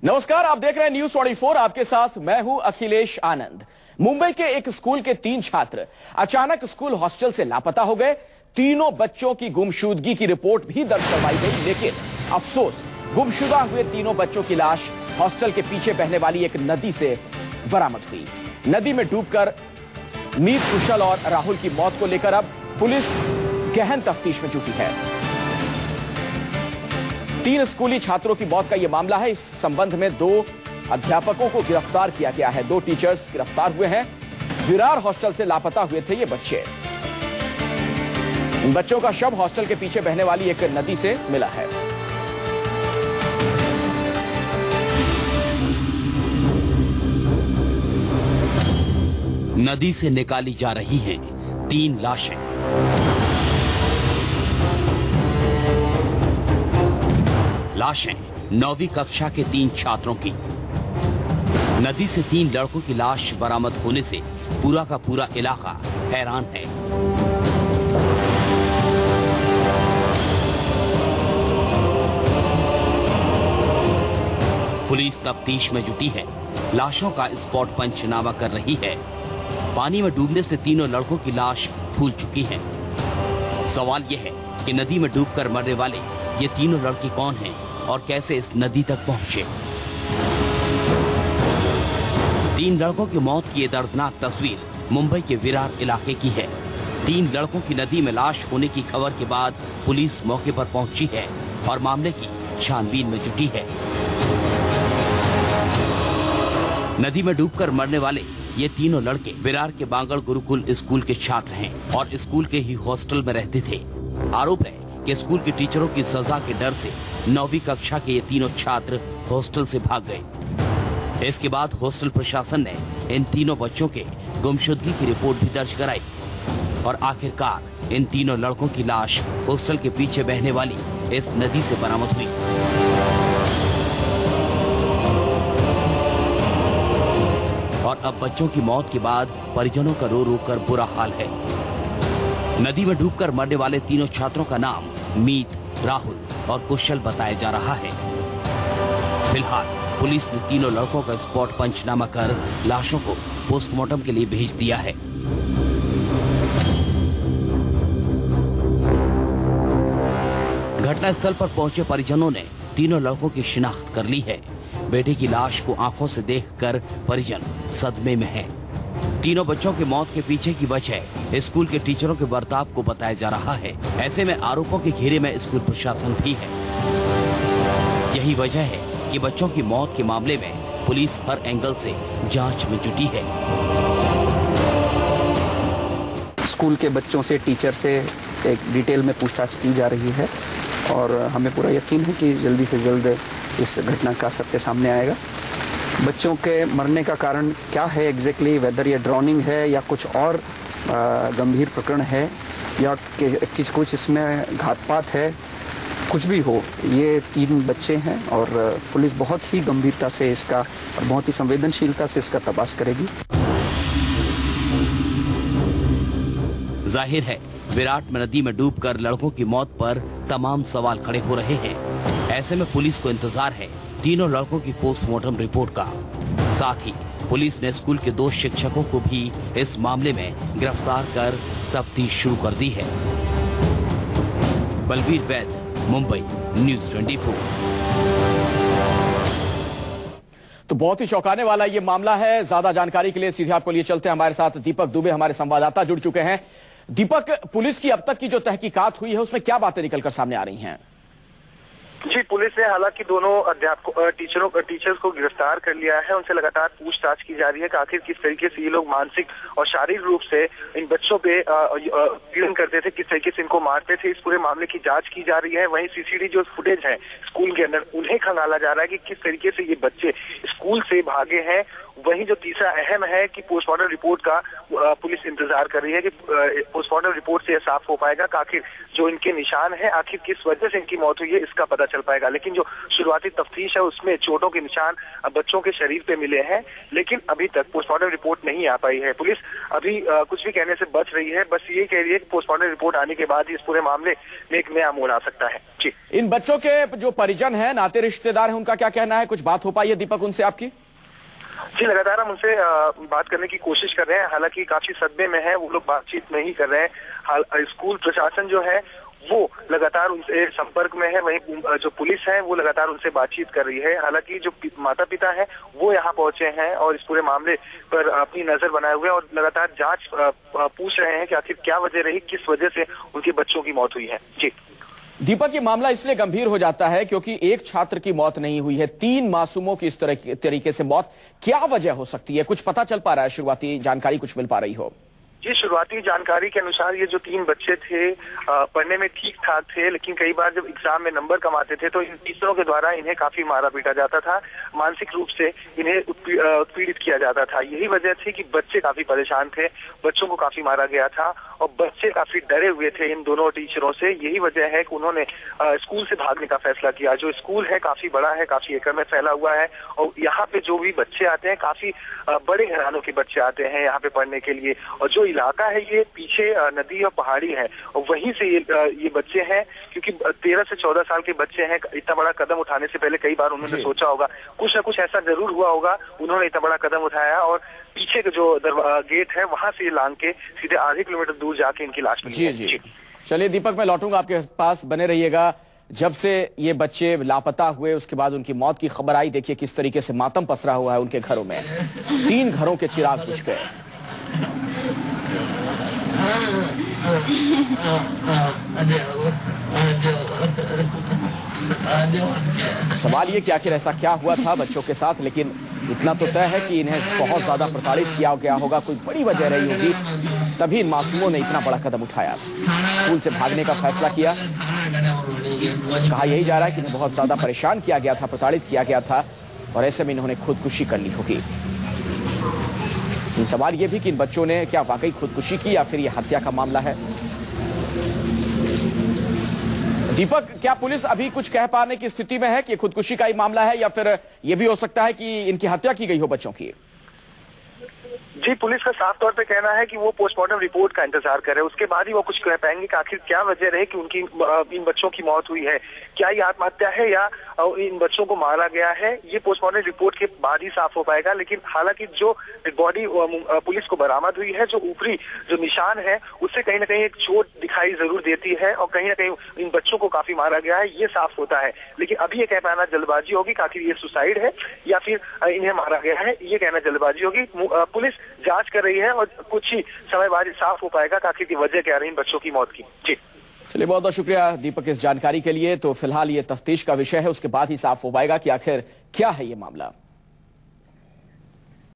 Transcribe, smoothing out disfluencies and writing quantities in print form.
नमस्कार, आप देख रहे हैं न्यूज़ 24। आपके साथ मैं हूं अखिलेश आनंद। मुंबई के एक स्कूल के 3 छात्र अचानक स्कूल हॉस्टल से लापता हो गए। तीनों बच्चों की गुमशुदगी की रिपोर्ट भी दर्ज करवाई गई, लेकिन अफसोस, गुमशुदा हुए तीनों बच्चों की लाश हॉस्टल के पीछे बहने वाली एक नदी से बरामद हुई। नदी में डूबकर मीत, कुशल और राहुल की मौत को लेकर अब पुलिस गहन तफ्तीश में जुटी है। 3 स्कूली छात्रों की मौत का यह मामला है। इस संबंध में 2 अध्यापकों को गिरफ्तार किया गया है। 2 टीचर्स गिरफ्तार हुए हैं। विरार हॉस्टल से लापता हुए थे ये बच्चे। इन बच्चों का शव हॉस्टल के पीछे बहने वाली एक नदी से मिला है। नदी से निकाली जा रही हैं 3 लाशें। लाशें 9वीं कक्षा के 3 छात्रों की। नदी से 3 लड़कों की लाश बरामद होने से पूरा का पूरा इलाका हैरान है। पुलिस तफ्तीश में जुटी है। लाशों का स्पॉट पंचनामा कर रही है। पानी में डूबने से तीनों लड़कों की लाश फूल चुकी है। सवाल यह है कि नदी में डूबकर मरने वाले ये तीनों लड़के कौन हैं और कैसे इस नदी तक पहुंचे। 3 लड़कों की मौत की ये दर्दनाक तस्वीर मुंबई के विरार इलाके की है। 3 लड़कों की नदी में लाश होने की खबर के बाद पुलिस मौके पर पहुंची है और मामले की छानबीन में जुटी है। नदी में डूबकर मरने वाले ये तीनों लड़के विरार के बांगड़ गुरुकुल स्कूल के छात्र हैं और स्कूल के ही हॉस्टल में रहते थे। आरोप है कि स्कूल के टीचरों की सजा के डर से 9वीं कक्षा के ये तीनों छात्र हॉस्टल से भाग गए। इसके बाद हॉस्टल प्रशासन ने इन तीनों बच्चों के गुमशुदगी की रिपोर्ट भी दर्ज कराई और आखिरकार इन तीनों लड़कों की लाश हॉस्टल के पीछे बहने वाली इस नदी से बरामद हुई। और अब बच्चों की मौत के बाद परिजनों का रो रो कर बुरा हाल है। नदी में डूबकर मरने वाले तीनों छात्रों का नाम मीत, राहुल और कुशल बताया जा रहा है। फिलहाल पुलिस ने तीनों लड़कों का स्पॉट पंचनामा कर लाशों को पोस्टमार्टम के लिए भेज दिया है। घटनास्थल पर पहुंचे परिजनों ने तीनों लड़कों की शिनाख्त कर ली है। बेटे की लाश को आंखों से देखकर परिजन सदमे में हैं। तीनों बच्चों की मौत के पीछे की वजह स्कूल के टीचरों के बर्ताव को बताया जा रहा है। ऐसे में आरोपों के घेरे में स्कूल प्रशासन भी है। यही वजह है कि बच्चों की मौत के मामले में पुलिस हर एंगल से जांच में जुटी है। स्कूल के बच्चों से, टीचर से एक डिटेल में पूछताछ की जा रही है और हमें पूरा यकीन है कि जल्दी से जल्द इस घटना का सत्य सामने आएगा। बच्चों के मरने का कारण क्या है एग्जैक्टली, वेदर ये ड्राउनिंग है या कुछ और गंभीर प्रकरण है या कुछ इसमें घातपात है, कुछ भी हो, ये 3 बच्चे हैं और पुलिस बहुत ही गंभीरता से इसका और बहुत ही संवेदनशीलता से इसका तपास करेगी। जाहिर है विराट में नदी में डूबकर लड़कों की मौत पर तमाम सवाल खड़े हो रहे हैं। ऐसे में पुलिस को इंतजार है तीनों लड़कों की पोस्टमार्टम रिपोर्ट का। साथ ही पुलिस ने स्कूल के 2 शिक्षकों को भी इस मामले में गिरफ्तार कर तफ्तीश शुरू कर दी है। बलवीर वैद, मुंबई, न्यूज़ 24। तो बहुत ही चौंकाने वाला ये मामला है। ज्यादा जानकारी के लिए सीधे आपको लिए चलते हैं। हमारे साथ दीपक दुबे, हमारे संवाददाता, जुड़ चुके हैं। दीपक, पुलिस की अब तक की जो तहकीकात हुई है उसमें क्या बातें निकलकर सामने आ रही हैं? जी, पुलिस ने हालांकि दोनों अध्यापकों टीचर्स को गिरफ्तार कर लिया है। उनसे लगातार पूछताछ की जा रही है कि आखिर किस तरीके से ये लोग मानसिक और शारीरिक रूप से इन बच्चों पे पीड़न करते थे, किस तरीके से इनको मारते थे। इस पूरे मामले की जांच की जा रही है। वहीं सीसीटीवी जो फुटेज है स्कूल के अंदर, उन्हें खंगाला जा रहा है कि किस तरीके से ये बच्चे स्कूल से भागे हैं, वहीं जो तीसरा अहम है कि पोस्टमार्टम रिपोर्ट का पुलिस इंतजार कर रही है कि पोस्टमार्टम रिपोर्ट से यह साफ हो पाएगा कि आखिर जो इनके निशान है आखिर किस वजह से इनकी मौत हुई है, इसका पता चल पाएगा। लेकिन जो शुरुआती तफ्तीश है उसमें चोटों के निशान बच्चों के शरीर पे मिले हैं, लेकिन अभी तक पोस्टमार्टम रिपोर्ट नहीं आ पाई है। पुलिस अभी कुछ भी कहने से बच रही है, बस ये कह रही है कि पोस्टमार्टम रिपोर्ट आने के बाद ही इस पूरे मामले में एक नया मोड़ आ सकता है। जी, इन बच्चों के जो परिजन हैं, नाते रिश्तेदार हैं, उनका क्या कहना है? कुछ बात हो पाई है दीपक उनसे आपकी? जी, लगातार हम उनसे बात करने की कोशिश कर रहे हैं, हालांकि काफी सदमे में है, वो लोग बातचीत नहीं कर रहे हैं। स्कूल प्रशासन जो है वो लगातार उनसे संपर्क में है, वहीं जो पुलिस है वो लगातार उनसे बातचीत कर रही है। हालांकि जो माता पिता है वो यहाँ पहुंचे हैं और इस पूरे मामले पर अपनी नजर बनाए हुए हैं और लगातार जांच पूछ रहे हैं कि आखिर क्या वजह रही, किस वजह से उनके बच्चों की मौत हुई है। जी दीपक, ये मामला इसलिए गंभीर हो जाता है क्योंकि एक छात्र की मौत नहीं हुई है, 3 मासूमों की इस तरीके से मौत। क्या वजह हो सकती है? कुछ पता चल पा रहा है? शुरुआती जानकारी कुछ मिल पा रही हो? जी, शुरुआती जानकारी के अनुसार ये जो 3 बच्चे थे पढ़ने में ठीक ठाक थे, लेकिन कई बार जब एग्जाम में नंबर कमाते थे तो इन टीचरों के द्वारा इन्हें काफी मारा पीटा जाता था, मानसिक रूप से इन्हें उत्पीड़ित किया जाता था। यही वजह थी कि बच्चे काफी परेशान थे, बच्चों को काफी मारा गया था और बच्चे काफी डरे हुए थे इन दोनों टीचरों से। यही वजह है कि उन्होंने स्कूल से भागने का फैसला किया। जो स्कूल है काफी बड़ा है, काफी एकड़ में फैला हुआ है और यहाँ पे जो भी बच्चे आते हैं काफी बड़े घरानों के बच्चे आते हैं यहाँ पे पढ़ने के लिए। और जो इलाका है ये पीछे नदी और पहाड़ी है और वहीं से ये बच्चे हैं, क्योंकि 13 से 14 साल के बच्चे हैं। इतना बड़ा कदम उठाने से पहले कई बार उन्होंने सोचा होगा, कुछ ना कुछ ऐसा जरूर हुआ होगा, उन्होंने इतना बड़ा कदम उठाया और पीछे का जो गेट है वहां से लांग के सीधे आधे किलोमीटर दूर जाके इनकी लाश मिली है। जी। चलिए दीपक, मैं लौटूंगा आपके पास, बने रहिएगा। जब से ये बच्चे लापता हुए उसके बाद उनकी मौत की खबर आई, देखिए किस तरीके से मातम पसरा हुआ है उनके घरों में। 3 घरों के चिराग बुझ गए। सवाल ये कि आखिर ऐसा क्या हुआ था बच्चों के साथ, लेकिन इतना तो तय है कि इन्हें बहुत ज्यादा प्रताड़ित किया गया होगा, कोई बड़ी वजह रही होगी, तभी इन मासूमों ने इतना बड़ा कदम उठाया, स्कूल से भागने का फैसला किया। कहा यही जा रहा है कि इन्हें बहुत ज्यादा परेशान किया गया था, प्रताड़ित किया गया था और ऐसे में इन्होंने खुदकुशी कर ली होगी। सवाल ये भी कि इन बच्चों ने क्या वाकई खुदकुशी की या फिर ये हत्या का मामला है। दीपक, क्या पुलिस अभी कुछ कह पाने की स्थिति में है कि खुदकुशी का ही मामला है या फिर यह भी हो सकता है कि इनकी हत्या की गई हो बच्चों की? जी, पुलिस का साफ तौर पे कहना है कि वो पोस्टमार्टम रिपोर्ट का इंतजार कर रहे हैं, उसके बाद ही वो कुछ कह पाएंगे कि आखिर क्या वजह रही कि उनकी इन बच्चों की मौत हुई है। क्या ये आत्महत्या है या इन बच्चों को मारा गया है, ये पोस्टमार्टम रिपोर्ट के बाद ही साफ हो पाएगा। लेकिन हालांकि जो बॉडी पुलिस को बरामद हुई है, जो ऊपरी जो निशान है उससे कहीं ना कहीं एक चोट दिखाई जरूर देती है और कहीं ना कहीं इन बच्चों को काफी मारा गया है, ये साफ होता है। लेकिन अभी ये कह पाना जल्दबाजी होगी कि आखिर ये सुसाइड है या फिर इन्हें मारा गया है, ये कहना जल्दबाजी होगी। पुलिस जांच कर रही है और कुछ ही समय बाद साफ हो पाएगा कि आखिर की वजह क्या रही इन बच्चों की मौत की। जी चलिए, बहुत बहुत शुक्रिया दीपक इस जानकारी के लिए। तो फिलहाल ये तफ्तीश का विषय है, उसके बाद ही साफ हो पाएगा कि आखिर क्या है ये मामला।